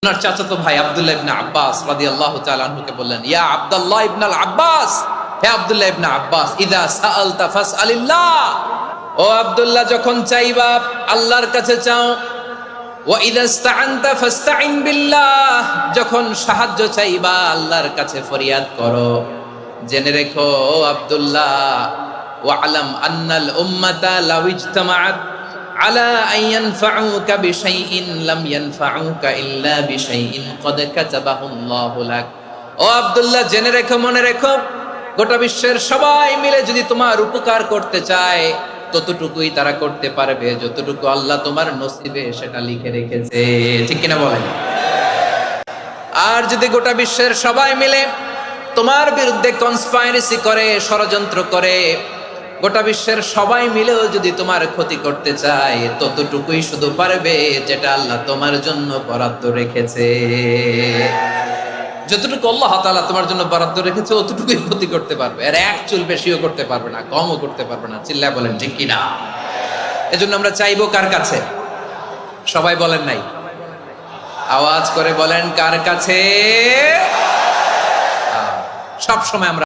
ওনার চাচাতো ভাই আব্দুল্লাহ ইবনে আব্বাস রাদিয়াল্লাহু তাআলা আনহুকে বললেন, ইয়া আব্দুল্লাহ ইবনে আব্বাস, হে আব্দুল্লাহ ইবনে আব্বাস, ইযা সাআলতা ফাসআলিল্লাহ, ও আব্দুল্লাহ যখন চাইবা আল্লাহর কাছে চাও, ওয়া ইযা ইসতাআনতা ফাসতাইন বিল্লাহ, যখন সাহায্য চাইবা আল্লাহর কাছে ফরিয়াদ করো। জেনে রেখো ও আব্দুল্লাহ, ওয়া'লাম আন্নাল উম্মাতা লাউ ইজতামাআত আলা আন ইয়ানফাউকা বিশাইইন লাম ইয়ানফাউকা ইল্লা বিশাইইন ক্বাদ কাতাবাহু আল্লাহু লাক। ও আব্দুল্লাহ জেনে রেখো, মনে রেখো, গোটা বিশ্বের সবাই মিলে যদি তোমার উপকার করতে চায় ততটুকুই তারা করতে পারবে যতটুকু আল্লাহ তোমার নসিবে সেটা লিখে রেখেছে। ঠিক কিনা বলেন? আর যদি গোটা বিশ্বের সবাই মিলে তোমার বিরুদ্ধে কনস্পাইরেসি করে, ষড়যন্ত্র করে, গোটা বিশ্বের সবাই মিলেও যদি তোমার ক্ষতি করতে চায় ততটুকুই শুধু পারবে যেটা আল্লাহ তোমার জন্য বরাদ্দ রেখেছে। যতটুকু আল্লাহ তাআলা তোমার জন্য বরাদ্দ রেখেছে অতটুকুই ক্ষতি করতে পারবে, আর এক চুল বেশিও করতে পারবে না, কমও করতে পারবে না। চিল্লায় বলেন ঠিক কিনা? এজন্য আমরা চাইবো কার কাছে? সবাই বলেন নাই, আওয়াজ করে বলেন কার কাছে? সব সময় আমরা